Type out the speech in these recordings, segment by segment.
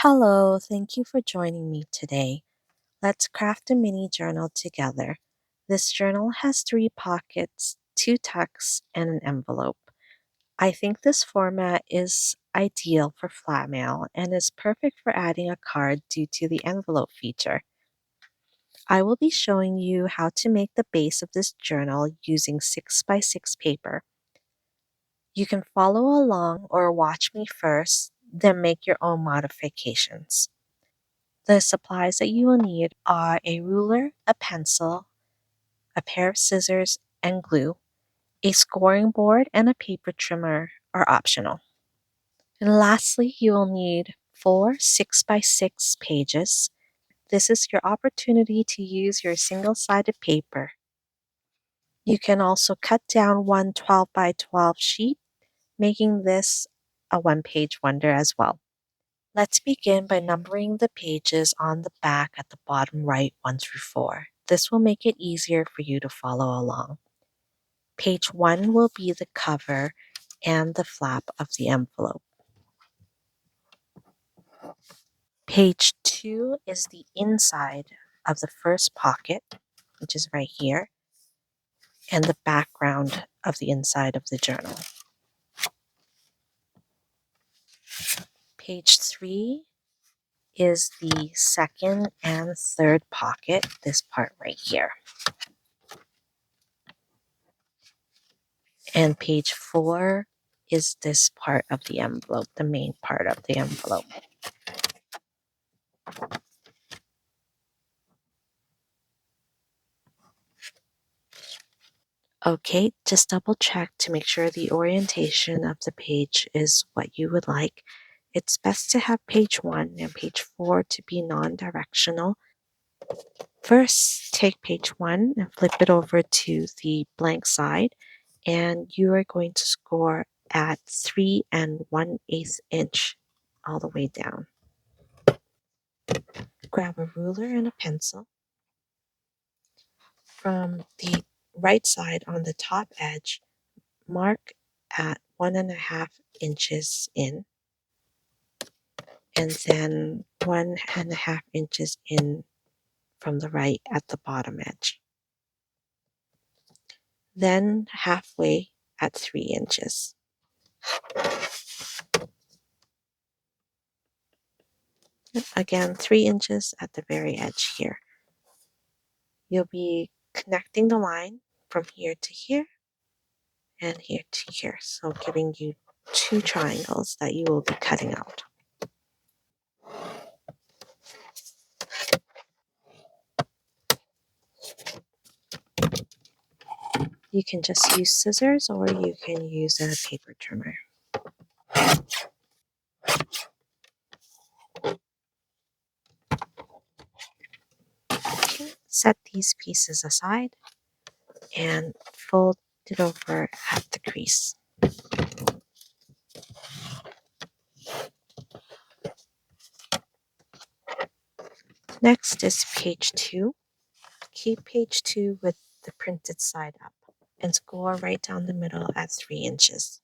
Hello, thank you for joining me today. Let's craft a mini journal together. This journal has 3 pockets, 2 texts, and an envelope. I think this format is ideal for flat mail and is perfect for adding a card due to the envelope feature. I will be showing you how to make the base of this journal using 6x6 paper. You can follow along or watch me first, then make your own modifications. The supplies that you will need are a ruler, a pencil, a pair of scissors, and glue. A scoring board and a paper trimmer are optional. And lastly, you will need 4 6x6 pages. This is your opportunity to use your single-sided paper. You can also cut down one 12x12 sheet, making this a one-page wonder as well. Let's begin by numbering the pages on the back at the bottom right 1 through 4. This will make it easier for you to follow along. Page 1 will be the cover and the flap of the envelope. Page 2 is the inside of the first pocket, which is right here, and the background of the inside of the journal. Page 3 is the second and third pocket, this part right here. And page 4 is this part of the envelope, the main part of the envelope. Okay, just double check to make sure the orientation of the page is what you would like. It's best to have page 1 and page 4 to be non-directional. First, take page 1 and flip it over to the blank side, and you are going to score at 3 1/8 inch all the way down. Grab a ruler and a pencil. From the right side on the top edge, mark at 1.5 inches in, and then 1.5 inches in from the right at the bottom edge. Then halfway at 3 inches. Again, 3 inches at the very edge here. You'll be connecting the line from here to here and here to here, so giving you 2 triangles that you will be cutting out. You can just use scissors or you can use a paper trimmer. Okay, set these pieces aside and fold it over at the crease. Next is page 2. Keep page 2 with the printed side up and score right down the middle at 3 inches.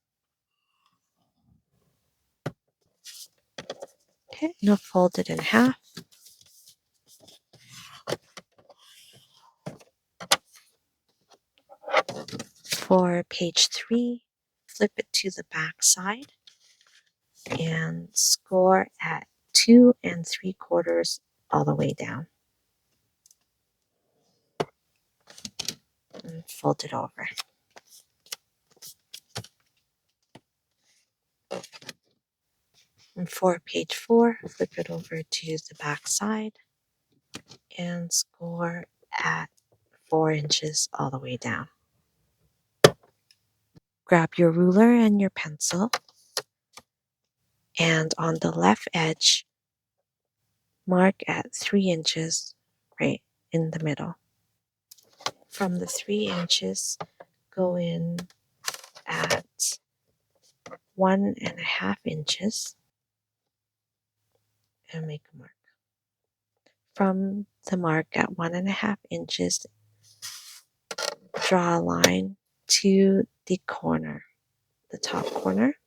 Okay, now fold it in half. For page 3, flip it to the back side and score at 2 3/4 all the way down. And fold it over. And for page 4, flip it over to the back side and score at 4 inches all the way down. Grab your ruler and your pencil, and on the left edge, mark at 3 inches right in the middle. From the 3 inches, go in at 1.5 inches and make a mark. From the mark at 1.5 inches, draw a line to the corner, the top corner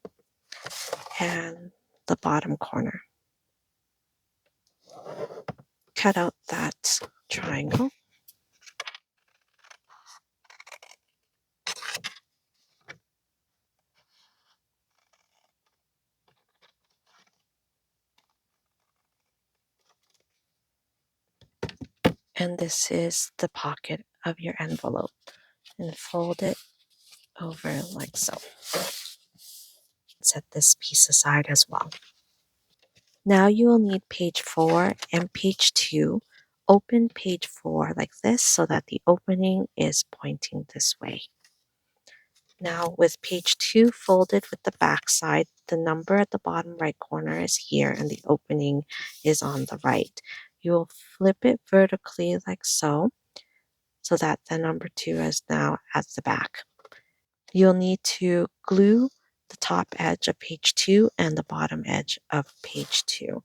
and the bottom corner. cut out that triangle. And this is the pocket of your envelope. And fold it over like so. Set this piece aside as well. Now you will need page 4 and page 2. Open page 4 like this so that the opening is pointing this way. Now with page 2 folded with the back side, the number at the bottom right corner is here and the opening is on the right. You will flip it vertically like so that the number 2 is now at the back. You'll need to glue the top edge of page 2 and the bottom edge of page 2.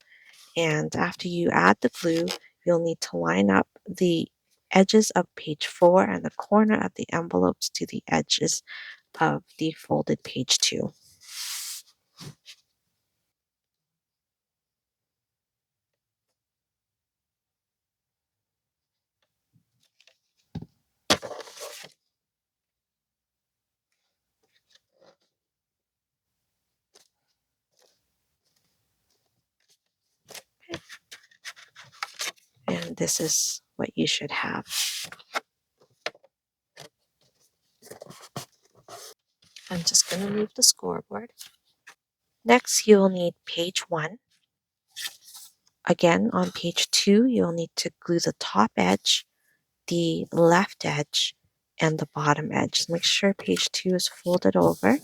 And after you add the glue, you'll need to line up the edges of page 4 and the corner of the envelopes to the edges of the folded page 2. And this is what you should have. I'm just going to move the scoreboard. Next, you will need page 1. Again, on page 2, you'll need to glue the top edge, the left edge, and the bottom edge. Make sure page 2 is folded over.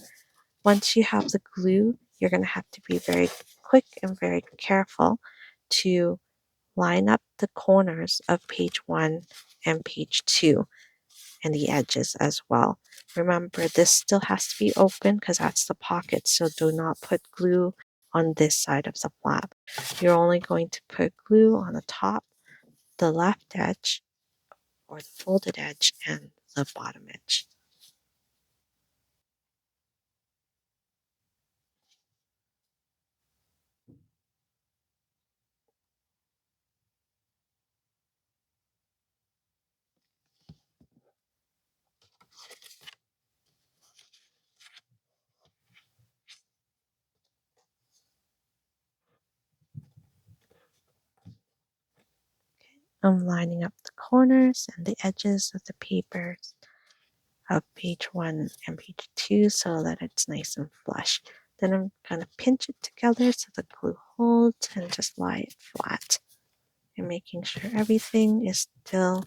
Once you have the glue, you're going to have to be very quick and very careful to line up the corners of page 1 and page 2 and the edges as well. Remember, this still has to be open because that's the pocket, so do not put glue on this side of the flap. You're only going to put glue on the top, the left edge, or the folded edge, and the bottom edge. I'm lining up the corners and the edges of the papers of page 1 and page 2 so that it's nice and flush. Then I'm going to pinch it together so the glue holds and just lie it flat. And making sure everything is still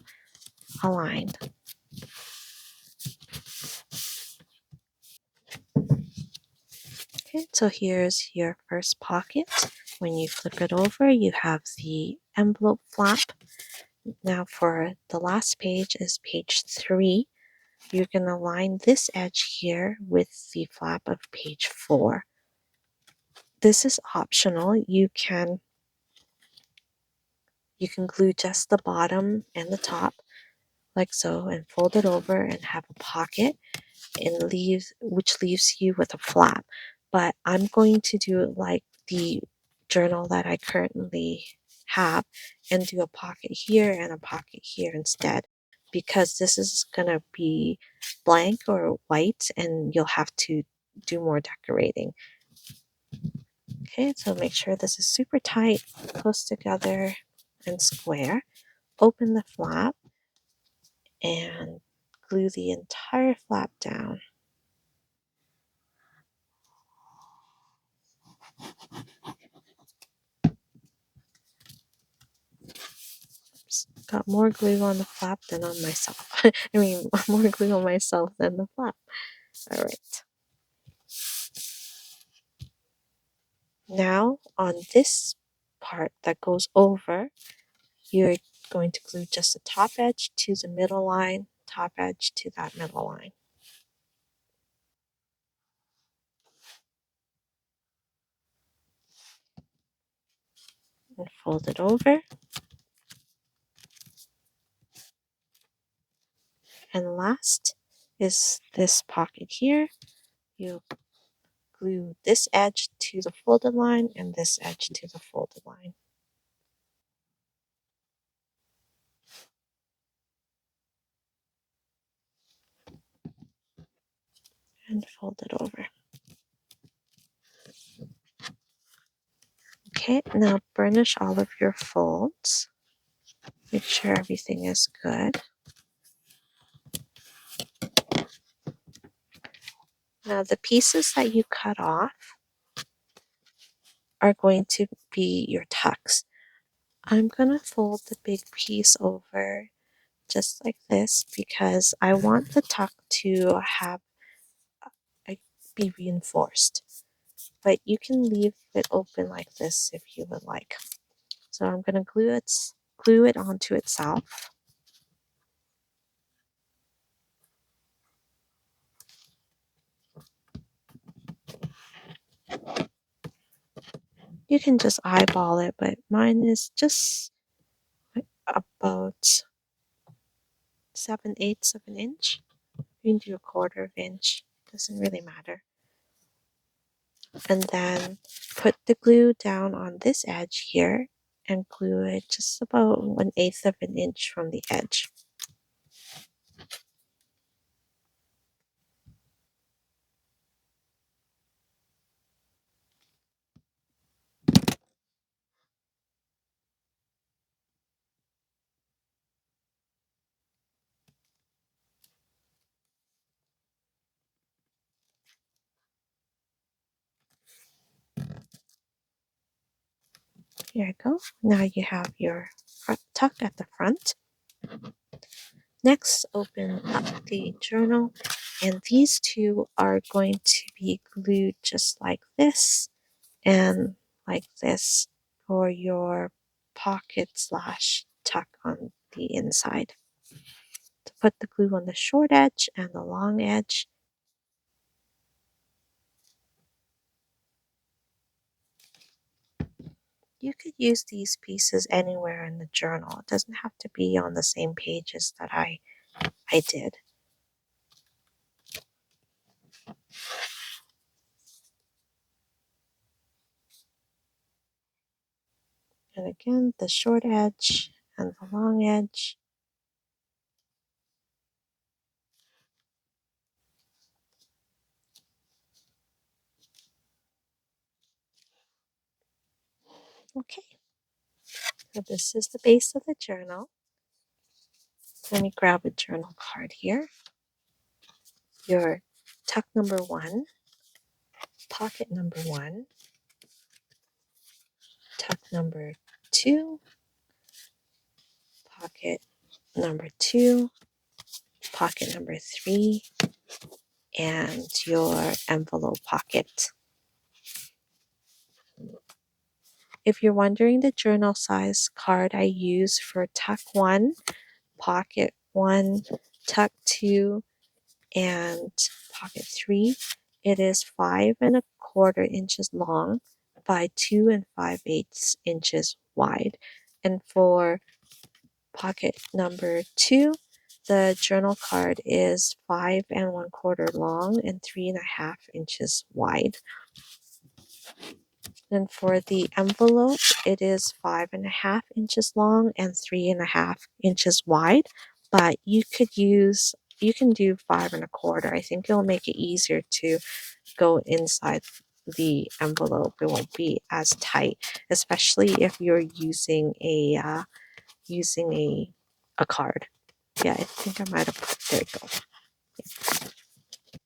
aligned. Okay, so here's your first pocket. When you flip it over, you have the envelope flap. Now for the last page is page 3. You're going to line this edge here with the flap of page 4. This is optional. You can glue just the bottom and the top like so and fold it over and have a pocket and which leaves you with a flap. But I'm going to do it like the journal that I currently have and do a pocket here and a pocket here instead, because this is going to be blank or white and you'll have to do more decorating. Okay, so make sure this is super tight, close together, and square. Open the flap and glue the entire flap down. Oops, got more glue on the flap than on myself. I mean, more glue on myself than the flap. All right. Now, on this part that goes over, you're going to glue just the top edge to the middle line, top edge to that middle line. And fold it over. And last is this pocket here. You glue this edge to the folded line and this edge to the folded line. and fold it over. Okay, now burnish all of your folds. Make sure everything is good. Now the pieces that you cut off are going to be your tucks. I'm going to fold the big piece over just like this because I want the tuck to have be reinforced. But you can leave it open like this if you would like. So I'm going to glue it onto itself. You can just eyeball it, but mine is just about 7/8 of an inch. You can do a 1/4 inch. Doesn't really matter. And then put the glue down on this edge here and glue it just about 1/8 of an inch from the edge. Here you go. Now you have your front tuck at the front. Next, open up the journal, and these two are going to be glued just like this and like this for your pocket slash tuck on the inside. To put the glue on the short edge and the long edge. You could use these pieces anywhere in the journal. It doesn't have to be on the same pages that I did. And again, the short edge and the long edge. Okay, so this is the base of the journal. Let me grab a journal card here. Your tuck number 1, pocket number 1, tuck number 2, pocket number 2, pocket number 3, and your envelope pocket. If you're wondering the journal size card I use for tuck 1, pocket 1, tuck 2, and pocket 3, it is 5 1/4 inches long by 2 5/8 inches wide. And for pocket number 2, the journal card is 5 1/4 long and 3 1/2 inches wide. And for the envelope, it is 5 1/2 inches long and 3 1/2 inches wide. But you can do 5 1/4. I think it'll make it easier to go inside the envelope. It won't be as tight, especially if you're using a card. Yeah, I think I might have put there. You go.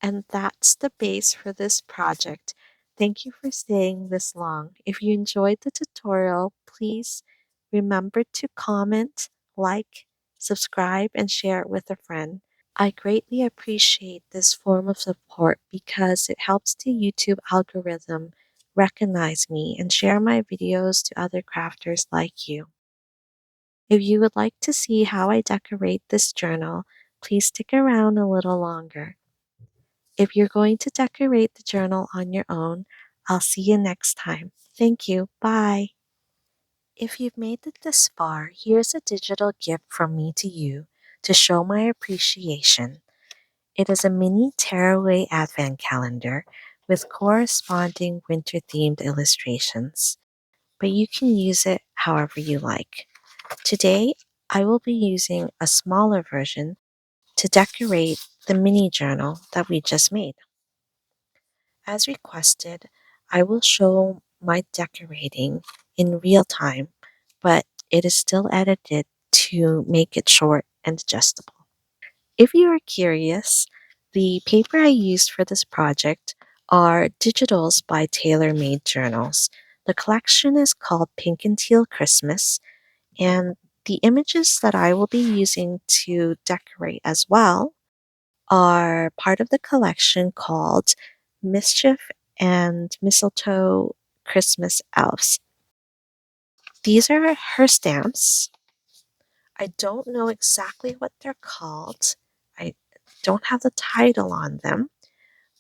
And that's the base for this project. Thank you for staying this long. If you enjoyed the tutorial, please remember to comment, like, subscribe, and share it with a friend. I greatly appreciate this form of support because it helps the YouTube algorithm recognize me and share my videos to other crafters like you. If you would like to see how I decorate this journal, please stick around a little longer. If you're going to decorate the journal on your own, I'll see you next time. Thank you. Bye. If you've made it this far, here's a digital gift from me to you to show my appreciation. It is a mini tearaway advent calendar with corresponding winter themed illustrations, but you can use it however you like. Today, I will be using a smaller version to decorate the mini journal that we just made. As requested, I will show my decorating in real time, but it is still edited to make it short and adjustable. If you are curious, the paper I used for this project are digitals by Tailor Made Journals. The collection is called Pink and Teal Christmas, and the images that I will be using to decorate as well are part of the collection called Mischief and Mistletoe Christmas Elves. These are her stamps. I don't know exactly what they're called. I don't have the title on them,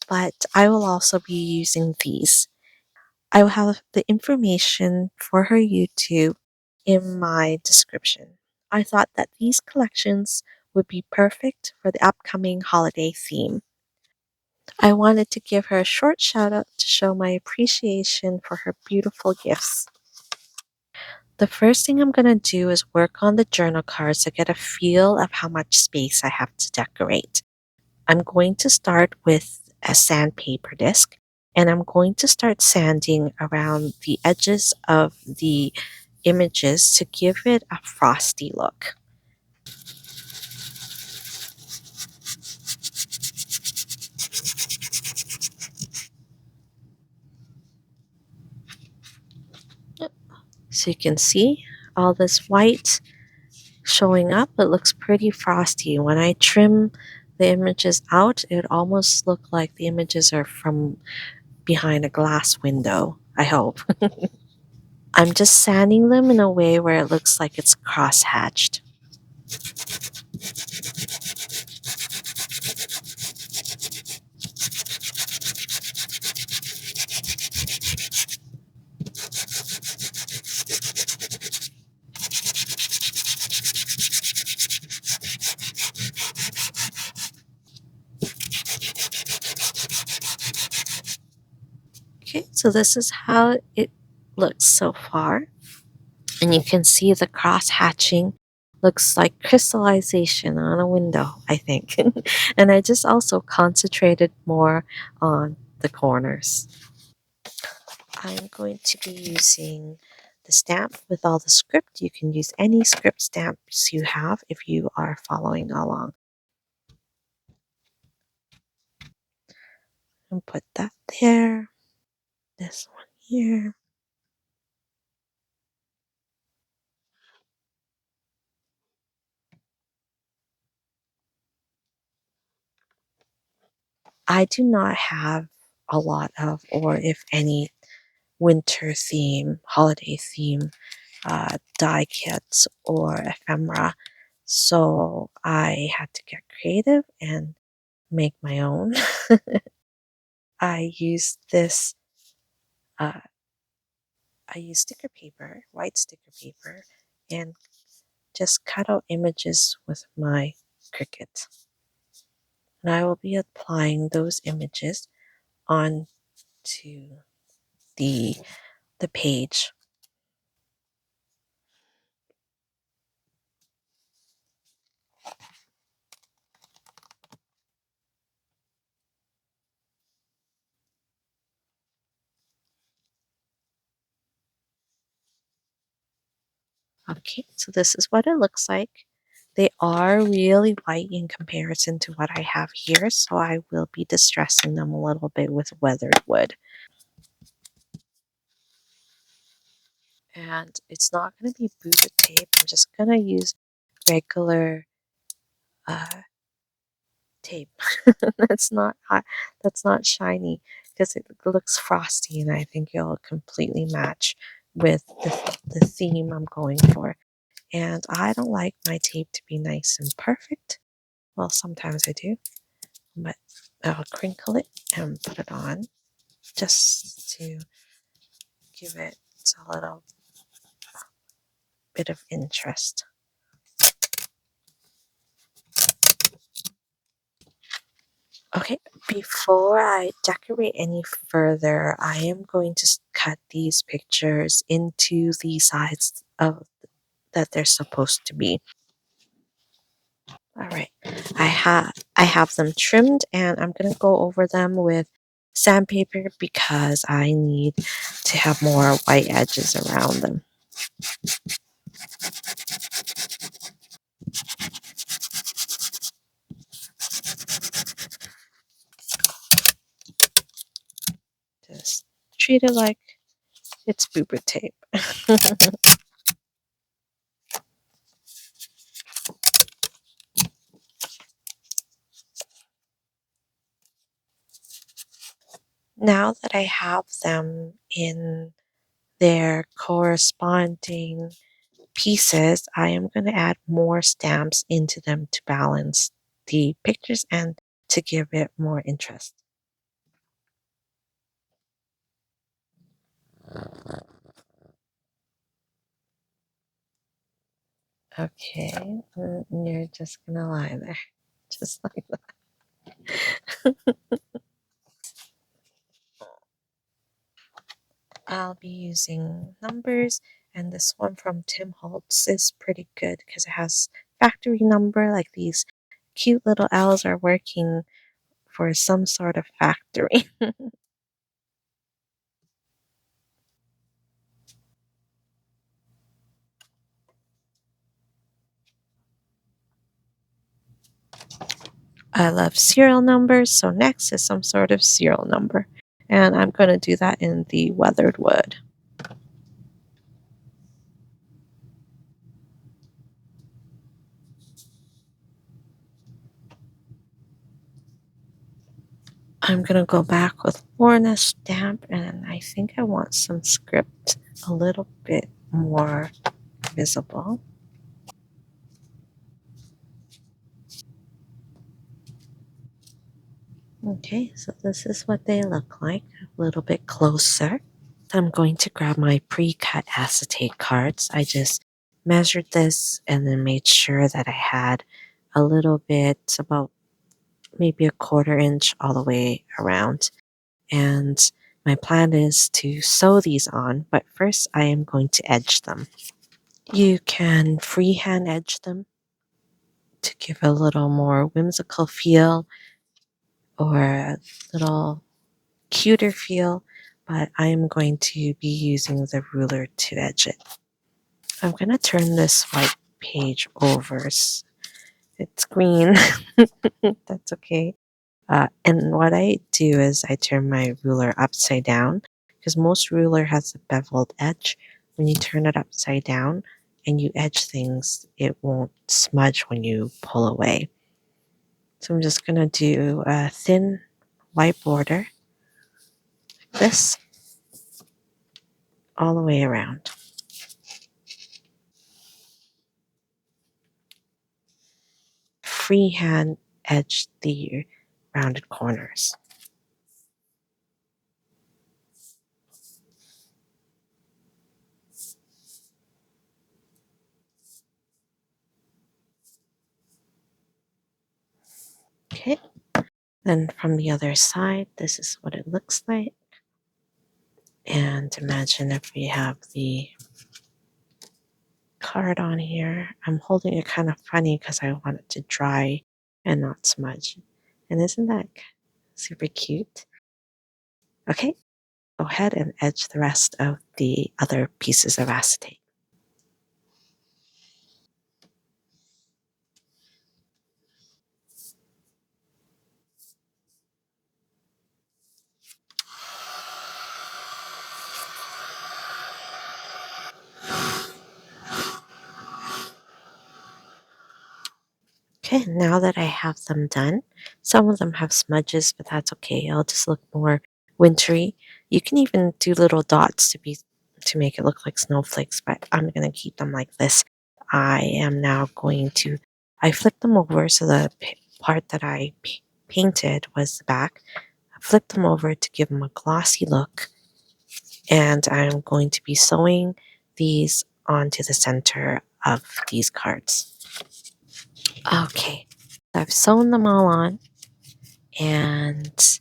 but I will also be using these. I will have the information for her YouTube in my description. I thought that these collections would be perfect for the upcoming holiday theme. I wanted to give her a short shout out to show my appreciation for her beautiful gifts. The first thing I'm going to do is work on the journal cards to get a feel of how much space I have to decorate. I'm going to start with a sandpaper disc, and I'm going to start sanding around the edges of the images to give it a frosty look. So you can see all this white showing up. It looks pretty frosty. When I trim the images out, it almost look like the images are from behind a glass window, I hope. I'm just sanding them in a way where it looks like it's cross-hatched. Okay, so this is how it looks so far. And you can see the cross hatching looks like crystallization on a window, I think. And I just also concentrated more on the corners. I'm going to be using the stamp with all the script. You can use any script stamps you have if you are following along. And put that there. This one here. I do not have a lot of, or if any, winter theme, holiday theme die kits or ephemera. So I had to get creative and make my own. I used this, uh, I used sticker paper, white sticker paper, and just cut out images with my Cricut. And I will be applying those images onto the the page. Okay, so this is what it looks like. They are really white in comparison to what I have here, so I will be distressing them a little bit with weathered wood. And it's not going to be Buddha tape. I'm just going to use regular uh, tape. That's not shiny because it looks frosty, and I think it'll completely match with the theme I'm going for. And I don't like my tape to be nice and perfect. Well, sometimes I do, but I'll crinkle it and put it on just to give it a little bit of interest. Okay, before I decorate any further, I am going to cut these pictures into the size of that they're supposed to be. All right, I have them trimmed, and I'm gonna go over them with Sandpaper because I need to have more white edges around them. Just treat it like it's boober tape. Now that I have them in their corresponding pieces, I am going to add more stamps into them to balance the pictures and to give it more interest. Okay, you're just going to lie there, just like that. I'll be using numbers, and this one from Tim Holtz is pretty good because it has factory number, like these cute little L's are working for some sort of factory. I love serial numbers, so next is some sort of serial number. And I'm going to do that in the weathered wood. I'm going to go back with Lorna stamp, and I think I want some script a little bit more visible. Okay, so this is what they look like, a little bit closer. I'm going to grab my pre-cut acetate cards. I just measured this and then made sure that I had a little bit, about maybe a quarter inch all the way around. And my plan is to sew these on, but first I am going to edge them. You can freehand edge them to give a little more whimsical feel or a little cuter feel, but I am going to be using the ruler to edge it. I'm going to turn this white page over. It's green. That's okay. And what I do is I turn my ruler upside down because most ruler has a beveled edge. When you turn it upside down and you edge things, it won't smudge when you pull away. So I'm just going to do a thin white border like this all the way around. Freehand edge the rounded corners. Okay. Then from the other side, this is what it looks like. And imagine if we have the card on here. I'm holding it kind of funny because I want it to dry and not smudge. And isn't that super cute? Okay, go ahead and edge the rest of the other pieces of acetate. Okay, now that I have them done, some of them have smudges, but that's okay. I'll just look more wintry. You can even do little dots to make it look like snowflakes, but I'm gonna keep them like this. I am now going to I flipped them over so the part that I painted was the back. I flipped them over to give them a glossy look, and I'm going to be sewing these onto the center of these cards. Okay, I've sewn them all on, and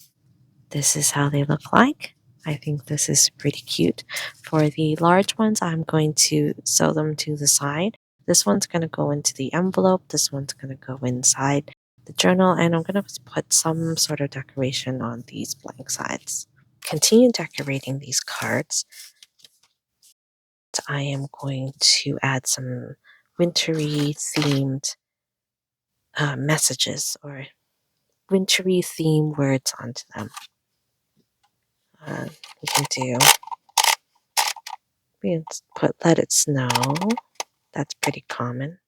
this is how they look like. I think this is pretty cute. For the large ones, I'm going to sew them to the side. This one's going to go into the envelope. This one's going to go inside. the journal, and I'm going to put some sort of decoration on these blank sides. Continue decorating these cards. I am going to add some wintry themed messages or wintry theme words onto them. We can do, we can put let it snow. That's pretty common.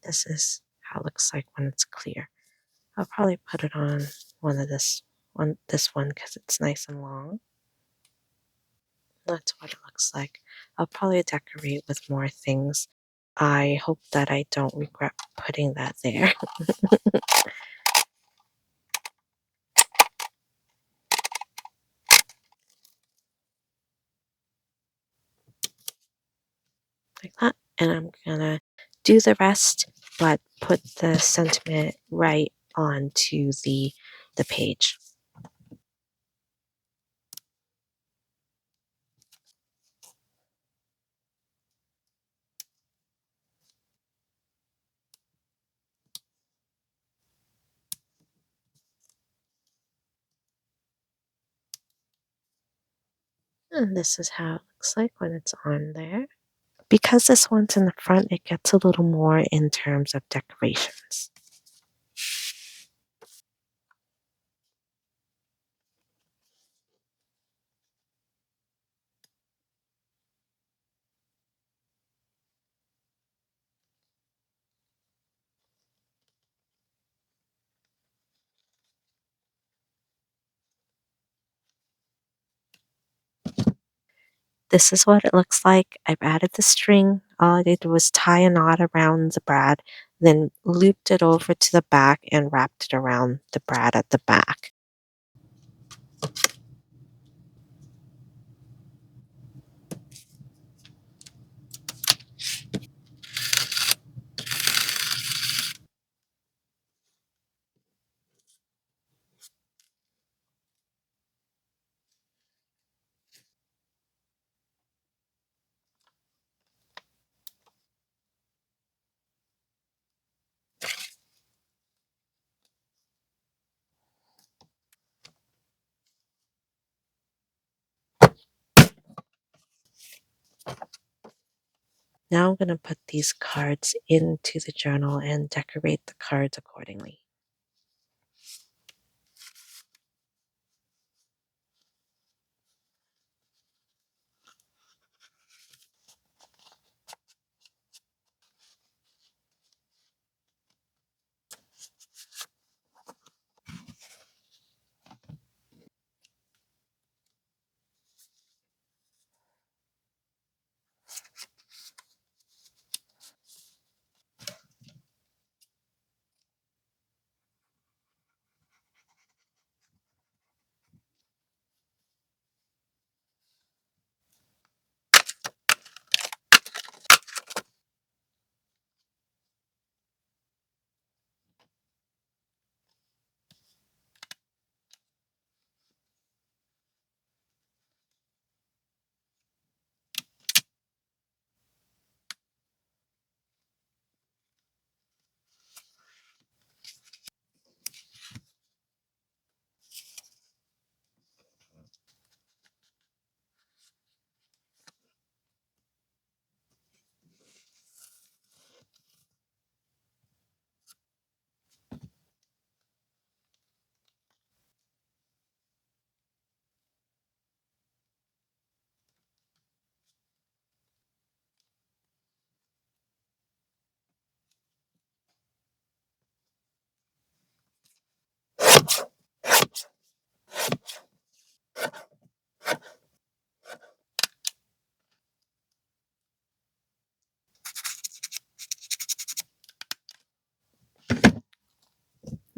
This is how it looks like when it's clear. I'll probably put it on this one because it's nice and long. That's what it looks like. I'll probably decorate with more things. I hope that I don't regret putting that there. Like that. And I'm gonna do the rest, but put the sentiment right onto the page. And this is how it looks like when it's on there. Because this one's in the front, it gets a little more in terms of decorations. This is what it looks like. I've added the string. All I did was tie a knot around the brad, then looped it over to the back and wrapped it around the brad at the back. Now I'm going to put these cards into the journal and decorate the cards accordingly.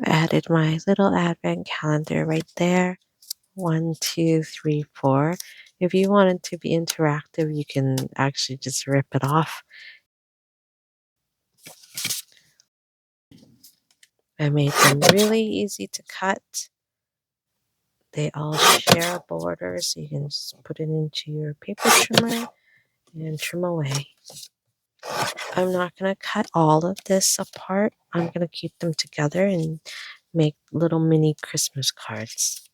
I added my little advent calendar right there. 1, 2, 3, 4. If you wanted to be interactive, you can actually just rip it off. I made them really easy to cut. They all share a border, so you can just put it into your paper trimmer and trim away. I'm not going to cut all of this apart. I'm going to keep them together and make little mini Christmas cards.